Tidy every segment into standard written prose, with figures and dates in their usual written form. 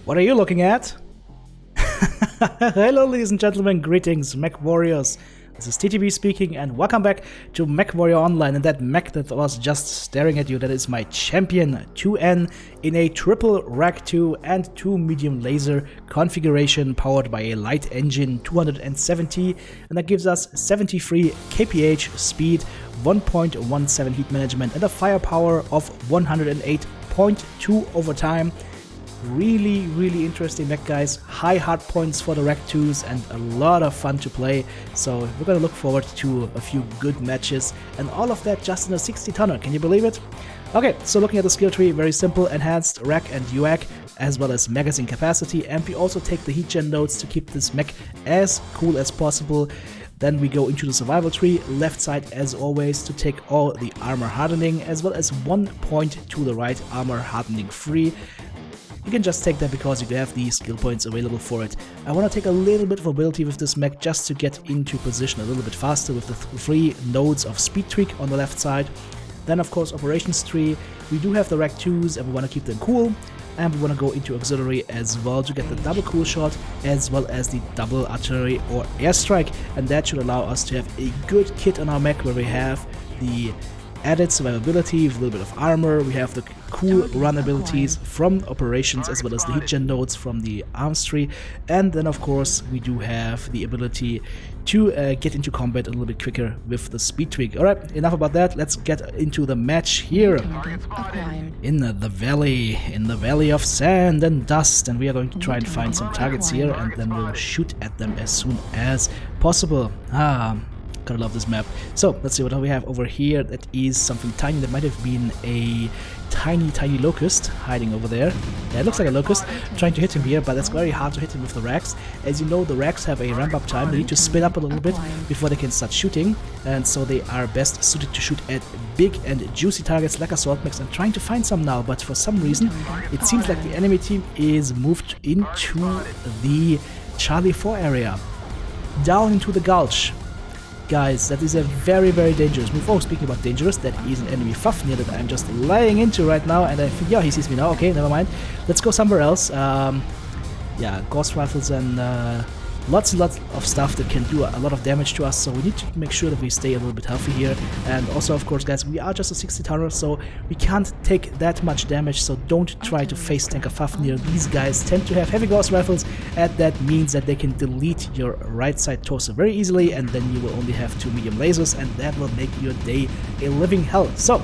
What are you looking at? Hello ladies and gentlemen, greetings mech warriors. This is TTB speaking and welcome back to Mechwarrior Online. And that mech that was just staring at you, that is my champion 2N in a triple rack 2 and 2 medium laser configuration powered by a light engine 270, and that gives us 73 kph speed, 1.17 heat management and a firepower of 108.2 over time. Really interesting mech, guys. High hard points for the rack 2s and a lot of fun to play, so we're gonna look forward to a few good matches and all of that just in a 60 tonner. Can you believe it? Okay, so looking at the skill tree, very simple: enhanced rack and UAC, as well as magazine capacity, and we also take the heat gen nodes to keep this mech as cool as possible. Then we go into the survival tree, left side as always to take all the armor hardening, as well as 1 point to the right, armor hardening free. You can just take that because you have the skill points available for it. I want to take a little bit of ability with this mech just to get into position a little bit faster with the 3 nodes of speed tweak on the left side. Then of course operations tree, we do have the rack 2s and we want to keep them cool. And we want to go into auxiliary as well to get the double cool shot as well as the double artillery or airstrike. And that should allow us to have a good kit on our mech where we have the added survivability with a little bit of armor, we have the cool run abilities from operations as well as the heat gen nodes from the arms tree, and then of course we do have the ability to get into combat a little bit quicker with the speed tweak. Alright, enough about that, let's get into the match here in the valley of sand and dust, and we are going to try and find some targets here and then we'll shoot at them as soon as possible. Gotta love this map. So let's see what we have over here. That is something tiny. That might have been a tiny locust hiding over there. Yeah, it looks like a locust. I'm trying to hit him here, but it's very hard to hit him with the racks. As you know, the racks have a ramp up time. They need to spin up a little bit before they can start shooting, and so they are best suited to shoot at big and juicy targets like assault mechs. I'm trying to find some now, but for some reason it seems like the enemy team is moved into the Charlie 4 area, down into the gulch. Guys, that is a very dangerous move. Oh, speaking about dangerous, that is an enemy Fafnir that I'm just laying into right now, and I think, yeah, he sees me now. Okay, never mind. Let's go somewhere else. Yeah, ghost rifles and lots and lots of stuff that can do a lot of damage to us, so we need to make sure that we stay a little bit healthy here. And also, of course, guys, we are just a 60 tonner, so we can't take that much damage, so don't try to face tank a Fafnir. These guys tend to have heavy ghost rifles, and that means that they can delete your right side torso very easily, and then you will only have 2 medium lasers, and that will make your day a living hell. So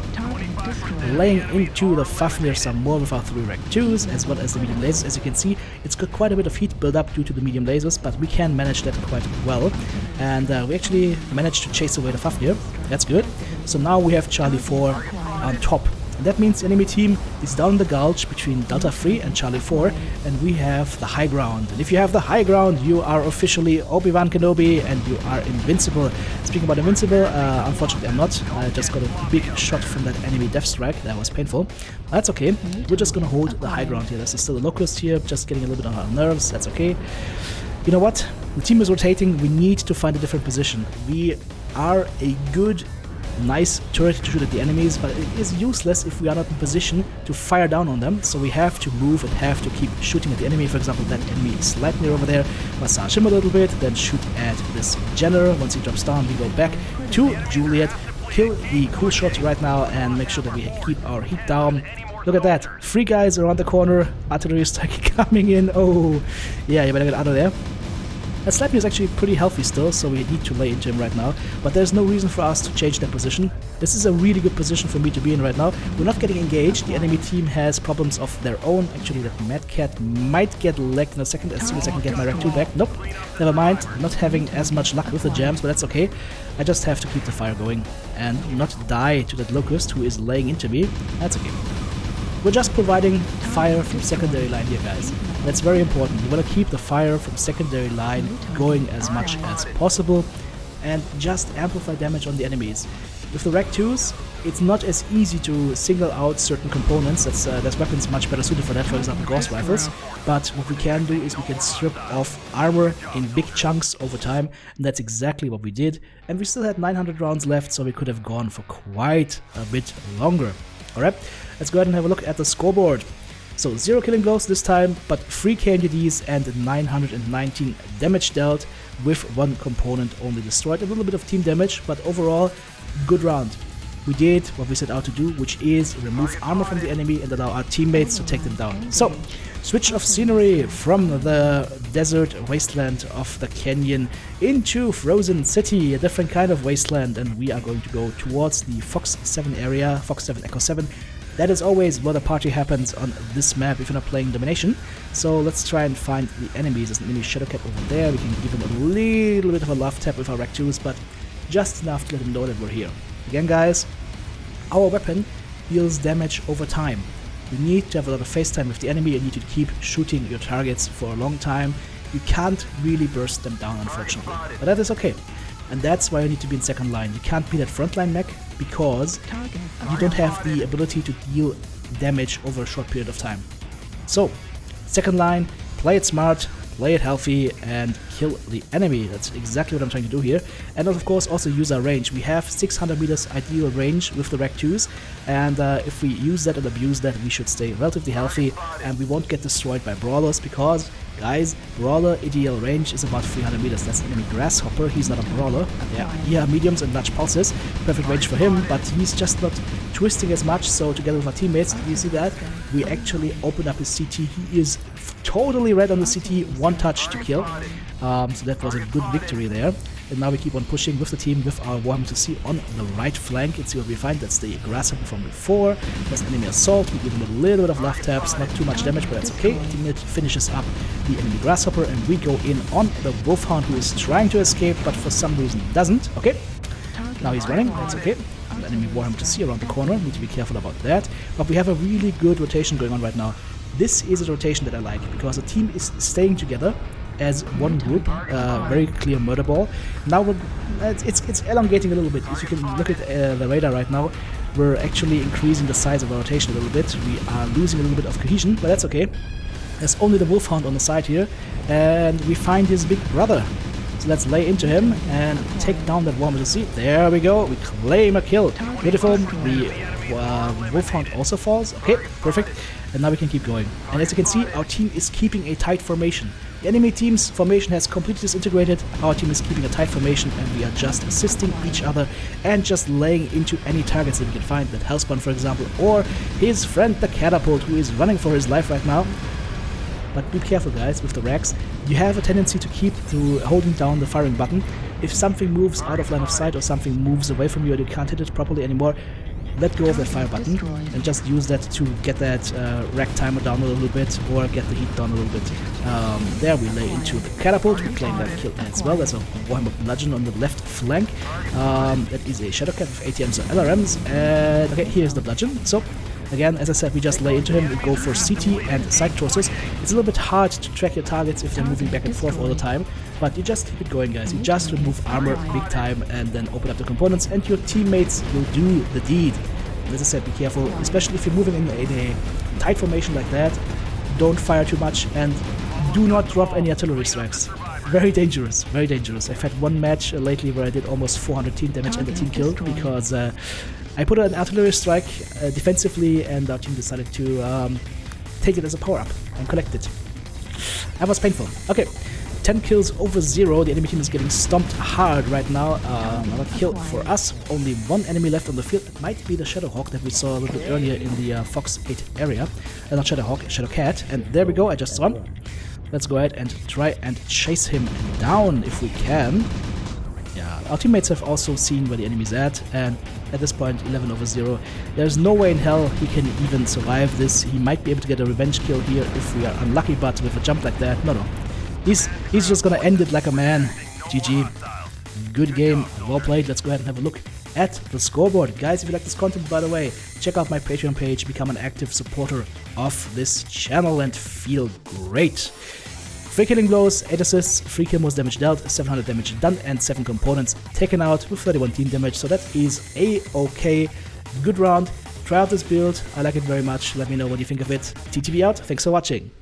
laying into the Fafnir some more with our 3 rack 2s as well as the medium lasers. As you can see, it's got quite a bit of heat build up due to the medium lasers, but we can manage that quite well, and we actually managed to chase away the Fafnir. That's good. So now we have Charlie 4 on top. And that means the enemy team is down in the gulch between Delta 3 and Charlie 4, and we have the high ground. And if you have the high ground, you are officially Obi-Wan Kenobi and you are invincible. Speaking about invincible, unfortunately I'm not. I just got a big shot from that enemy death strike. That was painful. That's okay. We're just gonna hold the high ground here. There's still a locust here, just getting a little bit on our nerves. That's okay. You know what? The team is rotating. We need to find a different position. We are a good, nice turret to shoot at the enemies, but it is useless if we are not in position to fire down on them, so we have to move and have to keep shooting at the enemy. For example, that enemy is Sleipnir over there, massage him a little bit, then shoot at this Jenner. Once he drops down, we go back to Juliet, kill the cool shot right now, and make sure that we keep our heat down. Look at that, 3 guys around the corner, artillery strike coming in. Oh, yeah, you better get out of there. And Sleipnir is actually pretty healthy still, so we need to lay into him right now, but there's no reason for us to change that position. This is a really good position for me to be in right now. We're not getting engaged, the enemy team has problems of their own. Actually, that Mad Cat might get legged in a second as soon as I can get my Rack 2 back. Nope, never mind, not having as much luck with the jams, but that's okay. I just have to keep the fire going and not die to that Locust who is laying into me. That's okay. We're just providing fire from secondary line here, guys. That's very important. You want to keep the fire from secondary line going as much as possible and just amplify damage on the enemies. With the Rack 2s, it's not as easy to single out certain components. There's weapons much better suited for that, for example ghost rifles, but what we can do is we can strip off armor in big chunks over time, and that's exactly what we did. And we still had 900 rounds left, so we could have gone for quite a bit longer. Alright, let's go ahead and have a look at the scoreboard. So 0 killing blows this time, but 3 KNDs and 919 damage dealt with 1 component only destroyed. A little bit of team damage, but overall, good round. We did what we set out to do, which is remove armor from the enemy and allow our teammates to take them down. So, switch of scenery from the desert wasteland of the canyon into Frozen City, a different kind of wasteland, and we are going to go towards the Fox 7 area, Fox 7 Echo 7. That is always where the party happens on this map if you're not playing Domination. So let's try and find the enemies. There's an enemy Shadowcat over there. We can give him a little bit of a love tap with our Rack 2s, but just enough to let him know that we're here. Again, guys, our weapon deals damage over time. You need to have a lot of face time with the enemy. You need to keep shooting your targets for a long time. You can't really burst them down, unfortunately, but that is okay. And that's why you need to be in second line. You can't be that frontline mech because you don't have the ability to deal damage over a short period of time. So, second line, play it smart, play it healthy, and kill the enemy. That's exactly what I'm trying to do here. And of course also use our range. We have 600 meters ideal range with the Rack 2s, and if we use that and abuse that, we should stay relatively healthy and we won't get destroyed by brawlers because, guys, brawler ideal range is about 300 meters. That's enemy Grasshopper. He's not a brawler. Yeah, mediums and large pulses. Perfect range for him, but he's just not twisting as much. So together with our teammates, you see that? We actually open up his CT. He is totally red on the CT, 1 touch to kill. So that was a good victory there. And now we keep on pushing with the team with our Warhammer to see on the right flank and see what we find. That's the Grasshopper from before. There's enemy Assault. We give him a little bit of love taps, not too much damage, but that's okay. Teammate finishes up the enemy Grasshopper and we go in on the Wolfhound, who is trying to escape but for some reason doesn't. Okay, now he's running, that's okay. The enemy Warhammer to see around the corner, need to be careful about that. But we have a really good rotation going on right now. This is a rotation that I like because the team is staying together as one group, very clear murder ball. Now it's elongating a little bit. If you can look at the radar right now, we're actually increasing the size of our rotation a little bit. We are losing a little bit of cohesion, but that's okay. There's only the Wolfhound on the side here, and we find his big brother. So let's lay into him and take down that Warhammer to see. There we go, we claim a kill. Beautiful. The Wolfhound also falls. Okay, perfect. And now we can keep going. And as you can see, our team is keeping a tight formation. The enemy team's formation has completely disintegrated. Our team is keeping a tight formation and we are just assisting each other and just laying into any targets that we can find. That Hellspawn, for example, or his friend the Catapult, who is running for his life right now. But be careful, guys, with the racks. You have a tendency to keep holding down the firing button. If something moves out of line of sight or something moves away from you and you can't hit it properly anymore, let go of that fire button and just use that to get that rack timer down a little bit or get the heat down a little bit. There we lay into the Catapult, we claim that kill as well. There's a Warhammer Bludgeon on the left flank. That is a Shadowcat with ATMs or LRMs. And okay, here's the Bludgeon. So again, as I said, we just lay into him, we go for CT and side torsos. It's a little bit hard to track your targets if they're moving back and forth all the time, but you just keep it going, guys. You just remove armor big time and then open up the components and your teammates will do the deed. And as I said, be careful, especially if you're moving in a tight formation like that. Don't fire too much and do not drop any artillery strikes. Very dangerous, very dangerous. I've had one match lately where I did almost 400 team damage and the team killed because I put an artillery strike defensively and our team decided to take it as a power-up and collect it. That was painful. Okay, 10 kills over 0. The enemy team is getting stomped hard right now. Another kill for us. Only one enemy left on the field. It might be the Shadowhawk that we saw a little bit earlier in the Fox 8 area. Not Shadowhawk, Shadowcat. And there we go, I just saw him. Let's go ahead and try and chase him down if we can. Yeah, our teammates have also seen where the enemy's at, and at this point 11 over 0. There's no way in hell he can even survive this. He might be able to get a revenge kill here if we are unlucky, but with a jump like that, no. He's just gonna end it like a man. GG. Good game, well played. Let's go ahead and have a look at the scoreboard. Guys, if you like this content, by the way, check out my Patreon page, become an active supporter of this channel and feel great. 3 killing blows, 8 assists, 3 kill most damage dealt, 700 damage done, and 7 components taken out with 31 team damage, so that is a-okay. Good round. Try out this build, I like it very much. Let me know what you think of it. TTV out, thanks for watching.